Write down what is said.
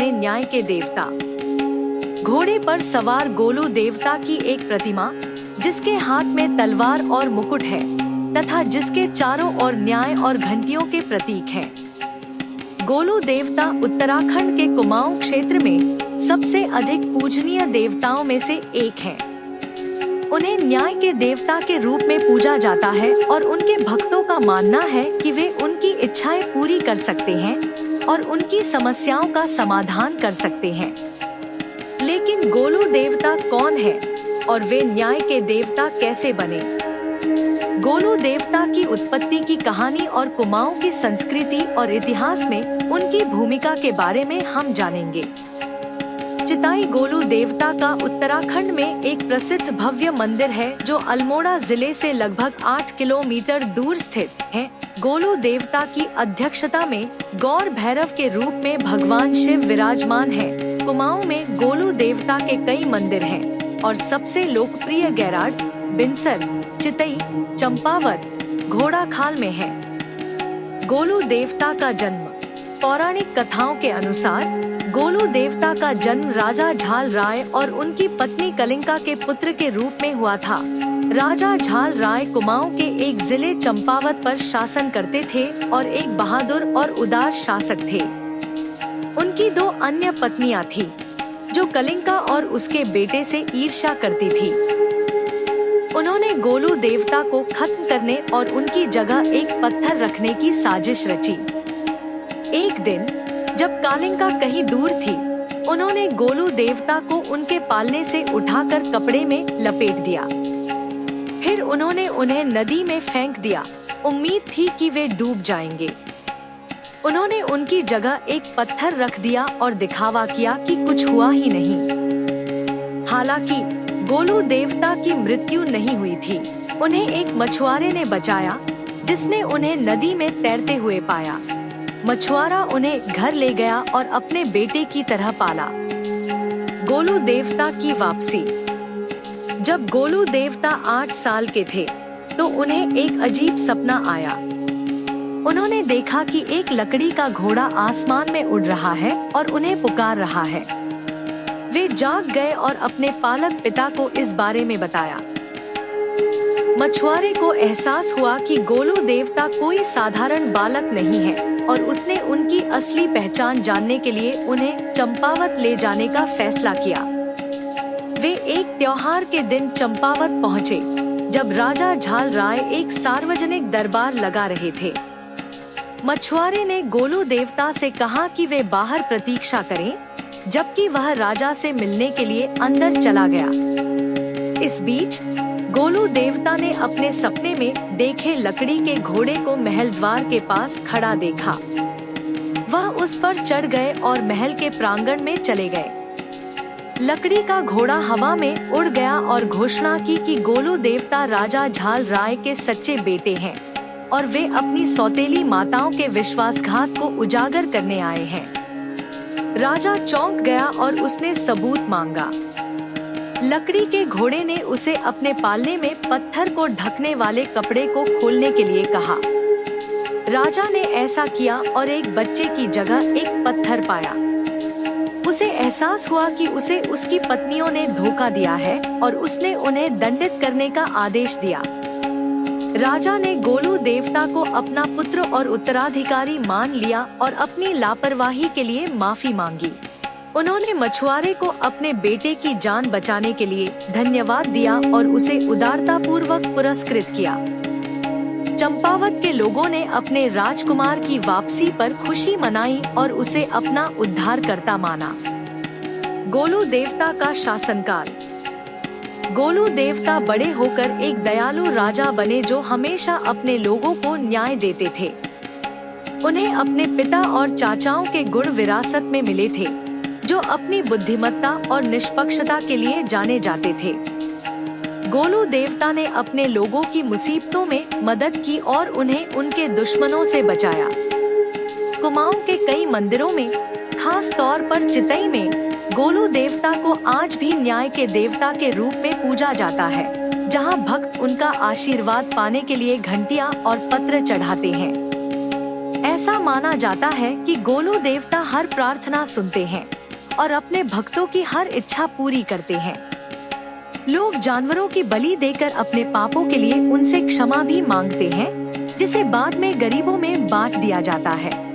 बने न्याय के देवता। घोड़े पर सवार गोलू देवता की एक प्रतिमा, जिसके हाथ में तलवार और मुकुट है तथा जिसके चारों ओर न्याय और घंटियों के प्रतीक हैं। गोलू देवता उत्तराखंड के कुमाऊं क्षेत्र में सबसे अधिक पूजनीय देवताओं में से एक हैं। उन्हें न्याय के देवता के रूप में पूजा जाता है और उनके भक्तों का मानना है कि वे उनकी इच्छाएं पूरी कर सकते हैं और उनकी समस्याओं का समाधान कर सकते हैं। लेकिन गोलू देवता कौन है और वे न्याय के देवता कैसे बने? गोलू देवता की उत्पत्ति की कहानी और कुमाऊं की संस्कृति और इतिहास में उनकी भूमिका के बारे में हम जानेंगे। चिताई गोलू देवता का उत्तराखंड में एक प्रसिद्ध भव्य मंदिर है जो अल्मोड़ा जिले से लगभग 8 किलोमीटर दूर स्थित है। गोलू देवता की अध्यक्षता में गौर भैरव के रूप में भगवान शिव विराजमान है। कुमाऊं में गोलू देवता के कई मंदिर हैं और सबसे लोकप्रिय गैराड, बिनसर, चितई, चंपावत, घोड़ाखाल में है। गोलू देवता का जन्म। पौराणिक कथाओं के अनुसार गोलू देवता का जन्म राजा झाल राय और उनकी पत्नी कलिंका के पुत्र के रूप में हुआ था। राजा झाल राय कुमाऊं के एक जिले चंपावत पर शासन करते थे और एक बहादुर और उदार शासक थे। उनकी 2 अन्य पत्नियां थीं, जो कलिंका और उसके बेटे से ईर्ष्या करती थी। उन्होंने गोलू देवता को खत्म करने और उनकी जगह एक पत्थर रखने की साजिश रची। एक दिन जब कालिंका कहीं दूर थी, उन्होंने गोलू देवता को उनके पालने से उठाकर कपड़े में लपेट दिया। फिर उन्होंने उन्हें नदी में फेंक दिया। उम्मीद थी कि वे डूब जाएंगे। उन्होंने उनकी जगह एक पत्थर रख दिया और दिखावा किया कि कुछ हुआ ही नहीं। हालांकि गोलू देवता की मृत्यु नहीं हुई थी। उन्हें एक मछुआरे ने बचाया, जिसने उन्हें नदी में तैरते हुए पाया। मछुआरा उन्हें घर ले गया और अपने बेटे की तरह पाला। गोलू देवता की वापसी। जब गोलू देवता 8 साल के थे, तो उन्हें एक अजीब सपना आया। उन्होंने देखा कि एक लकड़ी का घोड़ा आसमान में उड़ रहा है और उन्हें पुकार रहा है। वे जाग गए और अपने पालक पिता को इस बारे में बताया। मछुआरे को एहसास हुआ कि गोलू देवता कोई साधारण बालक नहीं है और उसने उनकी असली पहचान जानने के लिए उन्हें चंपावत ले जाने का फैसला किया। वे एक त्योहार के दिन चंपावत पहुँचे, जब राजा झाल राय एक सार्वजनिक दरबार लगा रहे थे। मछुआरे ने गोलू देवता से कहा कि वे बाहर प्रतीक्षा करें, जबकि वह राजा से मिलने के लिए अंदर चला गया। इस बीच गोलू देवता ने अपने सपने में देखे लकड़ी के घोड़े को महल द्वार के पास खड़ा देखा। वह उस पर चढ़ गए और महल के प्रांगण में चले गए। लकड़ी का घोड़ा हवा में उड़ गया और घोषणा की कि गोलू देवता राजा झाल राय के सच्चे बेटे हैं और वे अपनी सौतेली माताओं के विश्वासघात को उजागर करने आए हैं। राजा चौंक गया और उसने सबूत मांगा। लकड़ी के घोड़े ने उसे अपने पालने में पत्थर को ढकने वाले कपड़े को खोलने के लिए कहा। राजा ने ऐसा किया और एक बच्चे की जगह एक पत्थर पाया। उसे एहसास हुआ कि उसे उसकी पत्नियों ने धोखा दिया है और उसने उन्हें दंडित करने का आदेश दिया। राजा ने गोलू देवता को अपना पुत्र और उत्तराधिकारी मान लिया और अपनी लापरवाही के लिए माफी मांगी। उन्होंने मछुआरे को अपने बेटे की जान बचाने के लिए धन्यवाद दिया और उसे उदारतापूर्वक पुरस्कृत किया। चंपावत के लोगों ने अपने राजकुमार की वापसी पर खुशी मनाई और उसे अपना उद्धारकर्ता माना। गोलू देवता का शासनकाल। गोलू देवता बड़े होकर एक दयालु राजा बने जो हमेशा अपने लोगों को न्याय देते थे। उन्हें अपने पिता और चाचाओं के गुण विरासत में मिले थे, जो अपनी बुद्धिमत्ता और निष्पक्षता के लिए जाने जाते थे। गोलू देवता ने अपने लोगों की मुसीबतों में मदद की और उन्हें उनके दुश्मनों से बचाया। कुमाऊं के कई मंदिरों में, खास तौर पर चितई में, गोलू देवता को आज भी न्याय के देवता के रूप में पूजा जाता है, जहां भक्त उनका आशीर्वाद पाने के लिए घंटियां और पत्र चढ़ाते हैं। ऐसा माना जाता है कि गोलू देवता हर प्रार्थना सुनते हैं और अपने भक्तों की हर इच्छा पूरी करते हैं। लोग जानवरों की बलि देकर अपने पापों के लिए उनसे क्षमा भी मांगते हैं, जिसे बाद में गरीबों में बांट दिया जाता है।